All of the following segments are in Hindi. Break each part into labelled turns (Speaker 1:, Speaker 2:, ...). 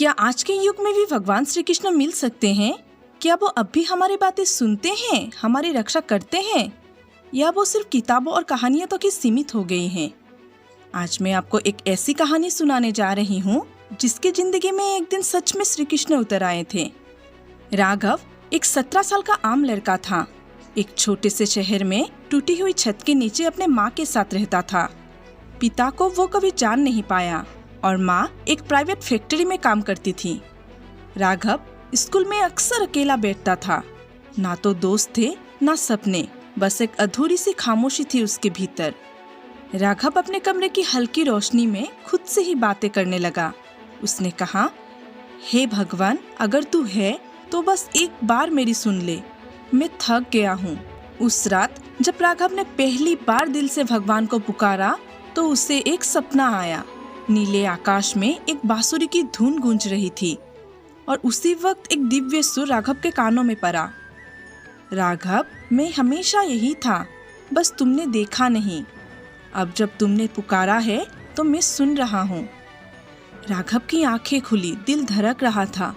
Speaker 1: क्या आज के युग में भी भगवान श्री कृष्ण मिल सकते हैं? क्या वो अब भी हमारी बातें सुनते हैं, हमारी रक्षा करते हैं, या वो सिर्फ किताबों और कहानियों तक ही सीमित हो गई हैं? आज मैं आपको एक ऐसी कहानी सुनाने जा रही हूँ जिसकी जिंदगी में एक दिन सच में श्री कृष्ण उतर आए थे। राघव एक 17 साल का आम लड़का था। एक छोटे से शहर में टूटी हुई छत के नीचे अपने माँ के साथ रहता था। पिता को वो कभी जान नहीं पाया और माँ एक प्राइवेट फैक्ट्री में काम करती थी। राघव स्कूल में अक्सर अकेला बैठता था। ना तो दोस्त थे ना सपने, बस एक अधूरी सी खामोशी थी उसके भीतर। राघव अपने कमरे की हल्की रोशनी में खुद से ही बातें करने लगा। उसने कहा, हे भगवान, अगर तू है तो बस एक बार मेरी सुन ले, मैं थक गया हूँ। उस रात जब राघव ने पहली बार दिल से भगवान को पुकारा तो उसे एक सपना आया। नीले आकाश में एक बांसुरी की धुन गूंज रही थी और उसी वक्त एक दिव्य सुर राघव के कानों में पड़ा। राघव, मैं हमेशा यही था, बस तुमने देखा नहीं। अब जब तुमने पुकारा है तो मैं सुन रहा हूँ। राघव की आंखें खुली, दिल धड़क रहा था।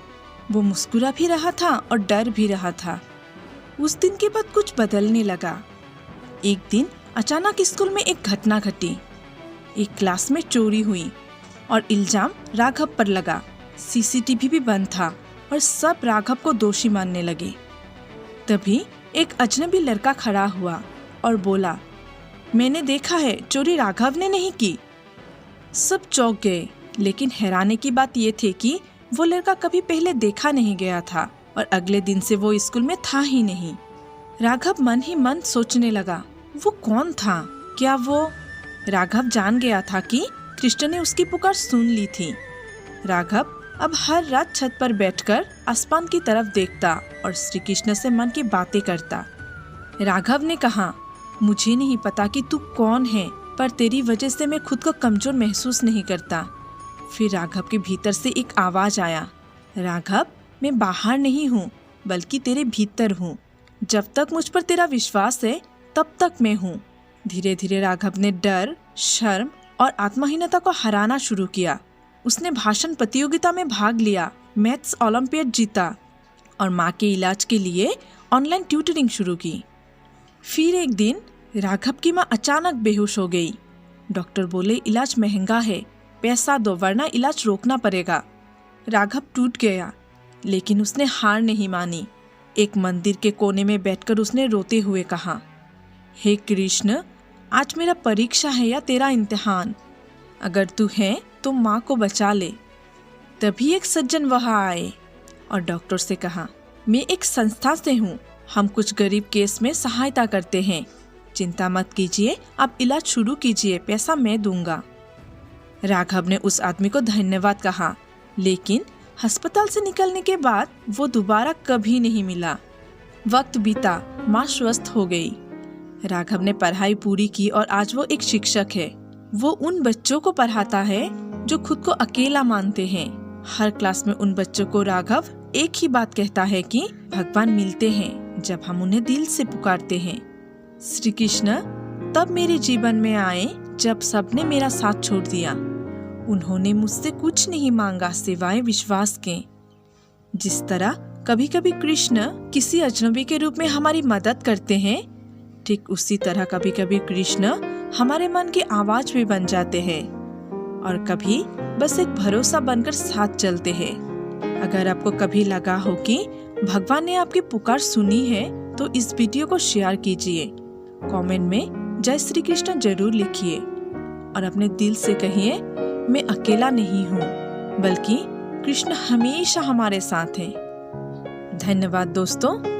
Speaker 1: वो मुस्कुरा भी रहा था और डर भी रहा था। उस दिन के बाद कुछ बदलने लगा। एक दिन अचानक स्कूल में एक घटना घटी। एक क्लास में चोरी हुई और इल्जाम राघव पर लगा। सीसीटीवी भी बंद था और सब राघव को दोषी मानने लगे। तभी एक अजनबी लड़का खड़ा हुआ और बोला, मैंने देखा है, चोरी राघव ने नहीं की। सब चौंक गए, लेकिन हैरानी की बात यह थी कि वो लड़का कभी पहले देखा नहीं गया था और अगले दिन से वो स्कूल में था ही नहीं। राघव मन ही मन सोचने लगा, वो कौन था? क्या वो? राघव जान गया था कि कृष्ण ने उसकी पुकार सुन ली थी। राघव अब हर रात छत पर बैठकर आसमान की तरफ देखता और श्री कृष्ण से मन की बातें करता। राघव ने कहा, मुझे नहीं पता कि तू कौन है, पर तेरी वजह से मैं खुद को कमजोर महसूस नहीं करता। फिर राघव के भीतर से एक आवाज आया, राघव, मैं बाहर नहीं हूँ बल्कि तेरे भीतर हूँ। जब तक मुझ पर तेरा विश्वास है तब तक मैं हूँ। धीरे धीरे राघव ने डर, शर्म और आत्महीनता को हराना शुरू किया। उसने भाषण प्रतियोगिता में भाग लिया, मैथ्स ओलंपियाड जीता और माँ के इलाज के लिए ऑनलाइन ट्यूटरिंग शुरू की। फिर एक दिन राघव की माँ अचानक बेहोश हो गई। डॉक्टर बोले, इलाज महंगा है, पैसा दो वरना इलाज रोकना पड़ेगा। राघव टूट गया, लेकिन उसने हार नहीं मानी। एक मंदिर के कोने में बैठकर उसने रोते हुए कहा, हे कृष्ण, आज मेरा परीक्षा है या तेरा इम्तिहान। अगर तू है तो माँ को बचा ले। तभी एक सज्जन वहाँ आए और डॉक्टर से कहा, मैं एक संस्था से हूँ, हम कुछ गरीब केस में सहायता करते हैं। चिंता मत कीजिए, आप इलाज शुरू कीजिए, पैसा मैं दूंगा। राघव ने उस आदमी को धन्यवाद कहा, लेकिन अस्पताल से निकलने के बाद वो दोबारा कभी नहीं मिला। वक्त बीता, माँ स्वस्थ हो गई। राघव ने पढ़ाई पूरी की और आज वो एक शिक्षक है। वो उन बच्चों को पढ़ाता है जो खुद को अकेला मानते हैं। हर क्लास में उन बच्चों को राघव एक ही बात कहता है कि भगवान मिलते हैं जब हम उन्हें दिल से पुकारते हैं। श्री कृष्ण तब मेरे जीवन में आए जब सबने मेरा साथ छोड़ दिया। उन्होंने मुझसे कुछ नहीं मांगा सिवाय विश्वास के। जिस तरह कभी कभी कृष्ण किसी अजनबी के रूप में हमारी मदद करते हैं, ठीक उसी तरह कभी कभी कृष्ण हमारे मन की आवाज भी बन जाते हैं और कभी बस एक भरोसा बनकर साथ चलते हैं। अगर आपको कभी लगा हो कि भगवान ने आपकी पुकार सुनी है तो इस वीडियो को शेयर कीजिए। कमेंट में जय श्री कृष्ण जरूर लिखिए और अपने दिल से कहिए, मैं अकेला नहीं हूँ बल्कि कृष्ण हमेशा हमारे साथ है। धन्यवाद दोस्तों।